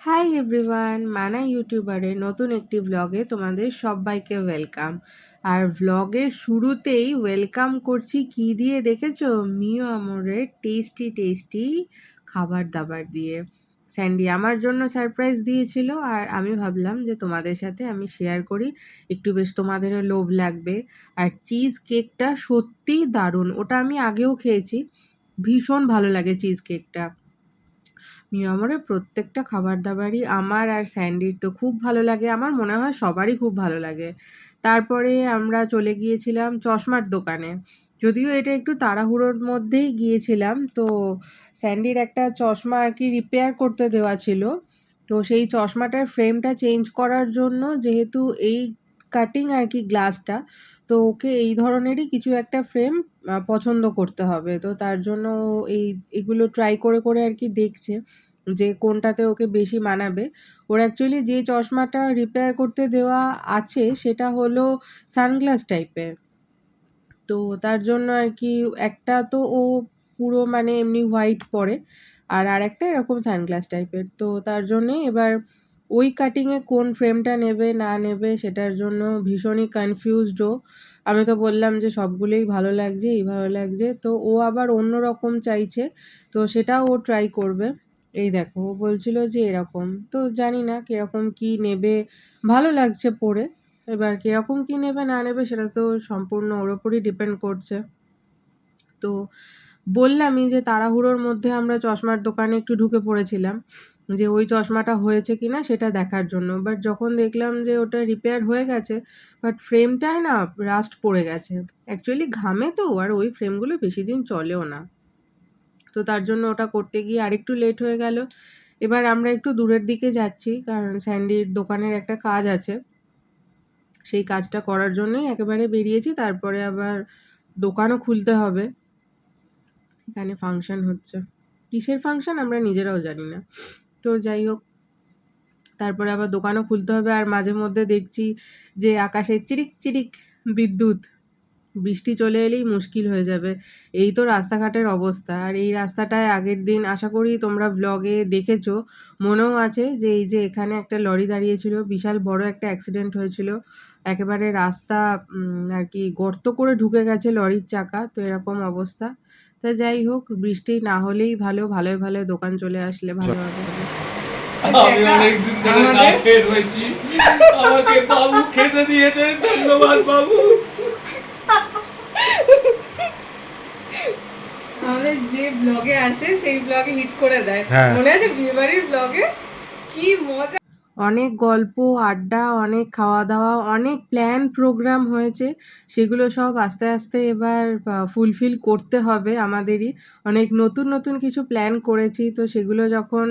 Hi everyone, মানা ইউটিউবারের নতুন একটি ব্লগে তোমাদের সবাইকে ওয়েলকাম। আর ব্লগের শুরুতেই ওয়েলকাম করছি কি দিয়ে দেখেছো? মিও আমরের টেস্টি টেস্টি খাবার দাবার দিয়ে। স্যান্ডি আমার জন্য সারপ্রাইজ দিয়েছিল আর আমি ভাবলাম যে তোমাদের সাথে আমি শেয়ার করি, একটু বেশ তোমাদেরও লোভ লাগবে। আর চিজ কেকটা সত্যিই দারুণ, ওটা আমি আগেও খেয়েছি, ভীষণ ভালো লাগে চিজ কেকটা। মিয়ামরের প্রত্যেকটা খাবার দাবারই আমার আর স্যান্ডির তো খুব ভালো লাগে, আমার মনে হয় সবারই খুব ভালো লাগে। তারপরে আমরা চলে গিয়েছিলাম চশমার দোকানে। যদিও এটা একটু তাড়াহুড়োর মধ্যেই গিয়েছিলাম, তো স্যান্ডির একটা চশমা আর কি রিপেয়ার করতে দেওয়া ছিল। তো সেই চশমাটার ফ্রেমটা চেঞ্জ করার জন্য, যেহেতু এই কাটিং আর কি গ্লাসটা, তো ওকে এই ধরনেরই কিছু একটা ফ্রেম পছন্দ করতে হবে। তো তার জন্য ও এগুলো ট্রাই করে করে আর কি দেখছে যে কোনটাতে ওকে বেশি মানাবে। ওর অ্যাকচুয়ালি যে চশমাটা রিপেয়ার করতে দেওয়া আছে সেটা হলো সানগ্লাস টাইপের। তো তার জন্য আর কি একটা তো ও পুরো মানে এমনি হোয়াইট পরে, আর আরেকটা এরকম সানগ্লাস টাইপের। তো তার জন্যে এবার ওই কাটিংয়ে কোন ফ্রেমটা নেবে না নেবে সেটার জন্য ভীষণই কনফিউজড ও। আমি তো বললাম যে সবগুলোই ভালো লাগছে, এই ভালো লাগছে, তো ও আবার অন্য রকম চাইছে, তো সেটাও ও ট্রাই করবে। এই দেখো, ও বলছিল যে এরকম, তো জানি না কিরকম কি নেবে, ভালো লাগছে পরে। এবার কিরকম কি নেবে না নেবে সেটা তো সম্পূর্ণ ওর ওপরই ডিপেন্ড করছে। তো বললামই যে তাড়াহুড়োর মধ্যে আমরা চশমার দোকানে একটু ঢুকে পড়েছিলাম যে ওই চশমাটা হয়েছে কিনা সেটা দেখার জন্য। বাট যখন দেখলাম যে ওটা রিপেয়ার হয়ে গেছে, বাট ফ্রেমটায় না রাস্ট পড়ে গেছে। অ্যাকচুয়ালি ঘামে তো, আর ওই ফ্রেমগুলো বেশি দিন চলেও না। তো তার জন্য ওটা করতে গিয়ে আরেকটু লেট হয়ে গেল। এবার আমরা একটু দূরের দিকে যাচ্ছি, কারণ স্যান্ডির দোকানের একটা কাজ আছে, সেই কাজটা করার জন্যই একেবারে বেরিয়েছি। তারপরে আবার দোকানও খুলতে হবে, এখানে ফাংশন হচ্ছে। কিসের ফাংশন আমরা নিজেরাও জানি না। তো যাই হোক, তারপরে আবার দোকানও খুলতে হবে। আর মাঝে মধ্যে দেখছি যে আকাশে চিরিক চিরিক বিদ্যুৎ, বৃষ্টি চলে এলেই মুশকিল হয়ে যাবে। এই তো রাস্তাঘাটের অবস্থা। আর এই রাস্তাটায় আগের দিন আশা করি তোমরা ব্লগে দেখেছো, মনেও আছে যে এই যে এখানে একটা লরি দাঁড়িয়েছিল, বিশাল বড় একটা অ্যাক্সিডেন্ট হয়েছিল। একেবারে রাস্তা আর কি গর্ত করে ঢুকে গেছে লরির চাকা, তো এরকম অবস্থা। তা যাই হোক, বৃষ্টি না হলেই ভালো, ভালোই ভালো দোকান চলে আসলে ভালো হবে। আমি অনেকদিন ধরে না খেয়ে রয়েছি, আমাকে বাবু খেতে দিয়েছে, ধন্যবাদ বাবু। আমাদের যে ব্লগে আসে সেই ব্লগে হিট করে দেয়, হ্যাঁ। মনে আছে বিয়েবাড়ির ব্লগে কি মজা, অনেক গল্প আড্ডা, অনেক খাওয়া দাওয়া, অনেক প্ল্যান প্রোগ্রাম হয়েছে। সেগুলো সব আস্তে আস্তে এবার ফুলফিল করতে হবে আমাদেরই। অনেক নতুন নতুন কিছু প্ল্যান করেছি, তো সেগুলো যখন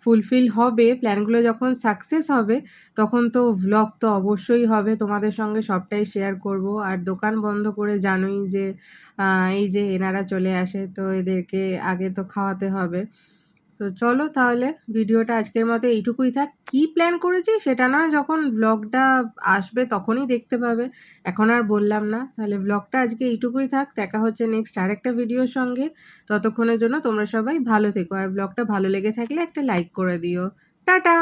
ফুলফিল হবে, প্ল্যানগুলো যখন সাকসেস হবে, তখন তো ভ্লগ তো অবশ্যই হবে, তোমাদের সঙ্গে সবটাই শেয়ার করব। আর দোকান বন্ধ করে জানোই যে এই যে এনারা চলে আসে, তো এদেরকে আগে তো খাওয়াতে হবে। তো চলো তাহলে, ভিডিওটা আজকের মতো এইটুকুই থাক। কি প্ল্যান করেছি সেটা না, যখন ব্লগটা আসবে তখনই দেখতে পাবে, এখন আর বললাম না। তাহলে ব্লগটা আজকে এইটুকুই থাক, দেখা হচ্ছে নেক্সট আরেকটা ভিডিওর সঙ্গে। ততক্ষণের জন্য তোমরা সবাই ভালো থেকো, আর ব্লগটা ভালো লেগে থাকলে একটা লাইক করে দিও। টাটা।